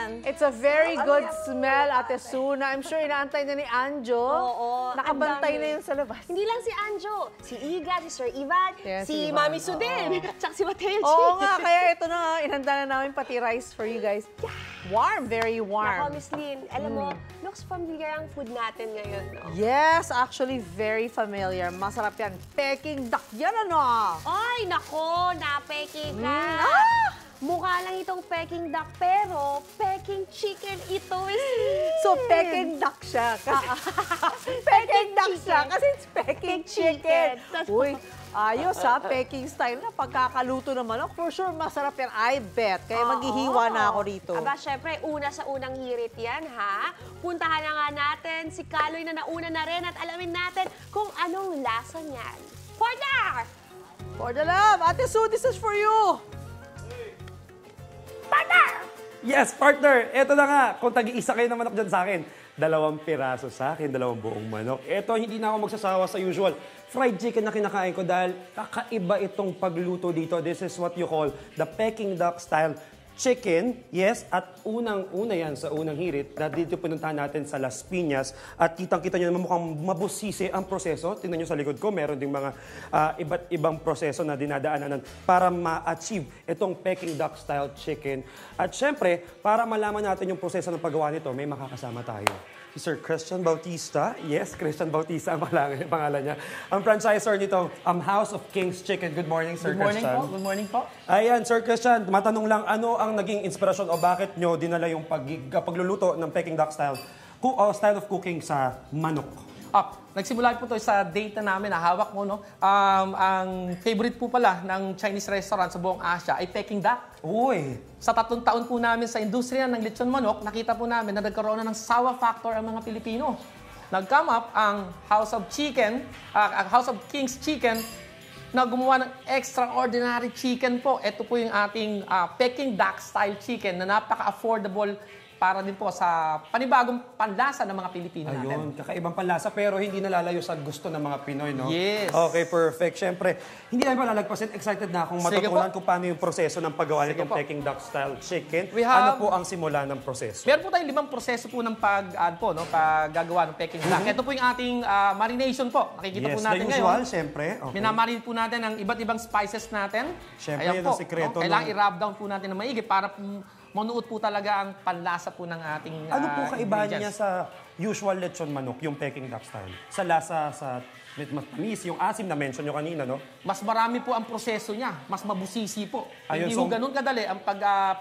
yan? It's a very good smell, Ate Suna. I'm sure inaantay na ni Anjo. Oo. Nakabantay na yun sa labas. Hindi lang si Anjo, si Iga, si Sir Ivan, Yes, si Ivan. Mami Sudin, tsaka si Mateo G. Oo nga, kaya ito na, inanda na namin pati rice for you guys. Warm, very Nako, warm. Miss Lynn, alam mo, looks familiar ang food natin ngayon, no? Yes, actually very familiar. Masarap yan. Peking duck yan, ano? Ay, nako, napeki ka. Mukha lang itong Peking duck, pero Peking chicken ito, Miss Lynn. So, Peking duck siya. Peking duck siya kasi it's Peking chicken. Uy, ayos ha, Peking style na. Pagkakaluto naman, for sure masarap yan, I bet. Kaya maghihiwa na ako rito. Aba, syempre, una sa unang hirit yan, ha? Puntahan na nga natin si Kaloy na nauna na rin at alamin natin kung anong lasa niyan. Partner! For the love, Ate Sue, this is for you. Partner! Yes, partner! Ito na nga, kung tag-iisa kayo na manok dyan sa akin, 2 piraso sa akin, 2 buong manok. Ito, hindi na ako magsasawa sa usual fried chicken na kinakain ko dahil kakaiba itong pagluto dito. This is what you call the Peking duck style chicken. Yes, at unang-una yan sa unang hirit na dito pinuntahan natin sa Las Piñas. At kitang-kita nyo naman mukhang mabusisi ang proseso. Tingnan nyo sa likod ko, meron ding mga iba't ibang proseso na dinadaanan para ma-achieve itong Peking duck style chicken. At syempre, para malaman natin yung proseso ng paggawa nito, may makakasama tayo. Si Sir Christian Bautista. Yes, Christian Bautista ang pangalan niya. Ang franchisor nito, House of Kings Chicken. Good morning, Sir Christian. Good morning po. Good morning po. Ayan, Sir Christian, matanong lang, ano ang naging inspirasyon o bakit nyo dinala yung pagluluto ng Peking duck style of cooking sa manok? Nagsimula po to sa date na namin, hawak mo, no? Ang favorite po pala ng Chinese restaurant sa buong Asia ay Peking duck. Uy! Sa 3 taon po namin sa industriya ng lechon manok, nakita po namin na nagkaroon na ng sawa factor ang mga Pilipino. Nag-come up ang House of Kings Chicken na gumawa ng extraordinary chicken po. Ito po yung ating Peking duck style chicken na napaka-affordable para din po sa panibagong panlasa ng mga Pilipino natin. Ayun, kakaibang panlasa pero hindi nalalayo sa gusto ng mga Pinoy, no? Yes. Okay, perfect. Siyempre, hindi namin palalagpasin. Excited na akong matutunan kung paano yung proseso ng paggawa nitong Peking duck style chicken. Ano po ang simula ng proseso? Meron po tayong 5 proseso po ng paggagawa ng Peking duck. Ito po yung ating marination po. Nakikita po natin the usual, ngayon. siyempre. Okay. Minamarinate po natin ang iba't ibang spices natin. Siyempre, yun ang sikreto. Kailangan i-rub down po natin ng maigi para manuot po talaga ang panlasa po ng ating Ano po kaibahan niya ingredients. sa usual lechon manok, yung Peking duck style? Sa lasa, sa matamis, yung asim na mention nyo kanina, no? Mas marami po ang proseso niya. Mas mabusisi po. Ayun, Hindi so, po ganun kadali ang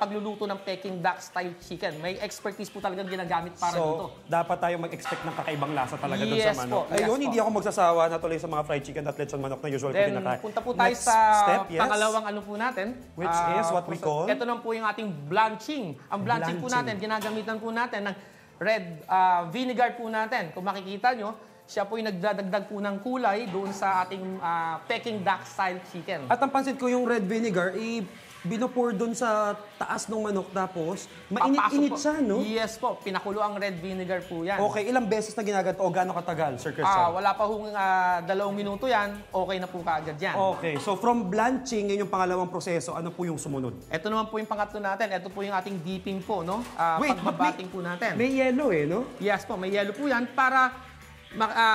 pagluluto ng Peking duck style chicken. May expertise po talagang ginagamit para dito. So, dapat tayo mag-expect ng kakaibang lasa talaga doon Yes sa po, manok. yes Ayun, po. hindi ako magsasawa na tuloy sa mga fried chicken at lechon manok na usual ko Then, kinakain. punta po tayo Next sa step, yes? pangalawang ano po natin. Which is what we call? Ito naman po yung ating blanching. Ang blanching po natin, ginagamitan po natin ng red vinegar po natin. Kung makikita nyo, siya po yung nagdadagdag po ng kulay doon sa ating Peking duck style chicken. At ang pansin ko yung red vinegar, binupor doon sa taas ng manok tapos mainit-init siya, no? Yes po, pinakulo ang red vinegar po yan. Okay, ilang beses na ginaganto o gaano katagal, Sir Christian? Wala pa hong 2 minuto yan, okay na po kaagad yan. Okay, so from blanching, yun yung pangalawang proseso, ano po yung sumunod? Ito naman po yung pangatlo natin, ito po yung ating dipping po, no? Wait, pagbabating po natin. May yellow no? Yes po, may yellow po yan para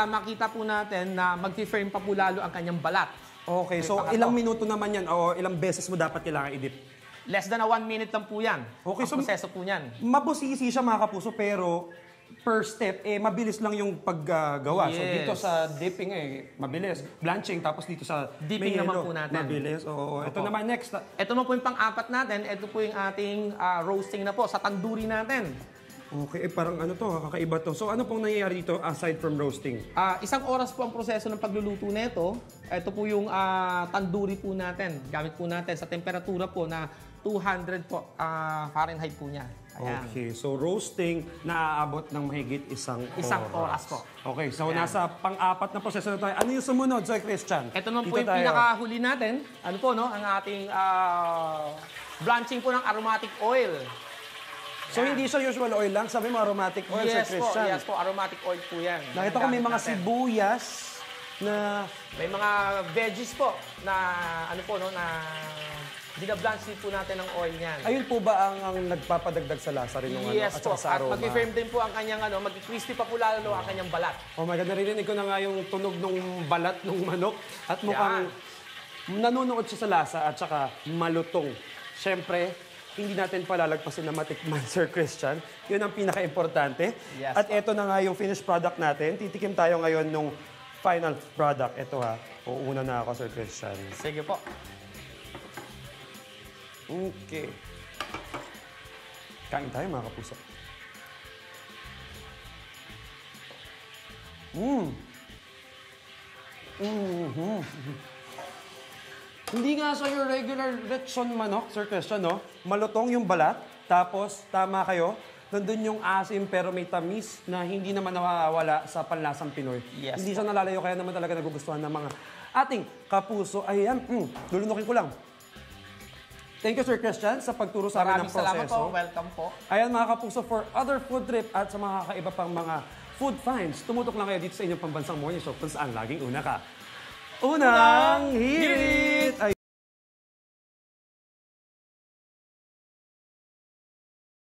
makita po natin na mag-firm pa po lalo ang kanyang balat. Okay, so ilang minuto naman yan o ilang beses mo dapat kailangan i-dip? Less than 1 minute lang po yan. Okay, ang proseso po niyan. Mabusisi siya mga kapuso pero per step, mabilis lang yung paggawa. So Yes. dito sa dipping, mabilis. Blanching, tapos dito sa Dipping may naman yellow, po natin. mabilis. Oo. Ito naman next. Ito naman po yung pang-apat natin. Ito po yung ating roasting na po sa tandoori natin. Okay, parang ano to, kakaiba to. So ano pong nangyayari dito aside from roasting? 1 oras po ang proseso ng pagluluto nito. Ito po yung tandoori po natin. Gamit po natin sa temperatura po na 200 po Fahrenheit po niya. Ayan. Okay, so roasting naaabot ng mahigit isang oras po. Okay, so Ayan. nasa pang-apat na proseso na tayo. Ano yung sumunod, Sir Christian? Ito naman po Dito yung tayo. pinakahuli natin. Ano po, no? Ang ating blanching po ng aromatic oil. So hindi siya usual oil lang, sabi mo aromatic oil, Sir Christian. Yes po, aromatic oil po yan. Nakita ko may mga Gamit natin. sibuyas na May mga veggies po na ano po no na Binablanch po natin ang oil niyan. Ayun po ba ang nagpapadagdag sa lasa rin ng Yes at po. saka sa At aroma? mag-firm din po ang kanyang mag-crispy pa po lalo ang kanyang balat. Oh my God, naririnig ko na nga yung tunog ng balat ng manok at mukhang nanunuot siya sa lasa at saka malutong. Siyempre, hindi natin palalagpasin na matikman, Sir Christian. Yun ang pinaka-importante. Yes, At eto na nga yung finished product natin. Titikim tayo ngayon nung final product. Ito ha. Uuna na ako, Sir Christian. Sige po. Okay. Kain tayo, mga kapuso. Hindi nga sa your regular lechon manok, Sir Christian, no? Malutong yung balat, tapos tama kayo, nandun yung asim pero may tamis na hindi naman nawawala sa panlasang Pinoy. Yes, Hindi siya nalalayo, kaya naman talaga nagugustuhan ng mga ating kapuso. Ayan, lulunukin ko lang. Thank you, Sir Christian, sa pagturo sa amin ng Maraming salamat proseso. po. Welcome po. Ayan, mga kapuso, for other food trip at sa mga kakaiba pang mga food finds, tumutok lang kayo dito sa inyong pambansang morning show kung saan laging una ka. Unang hirit!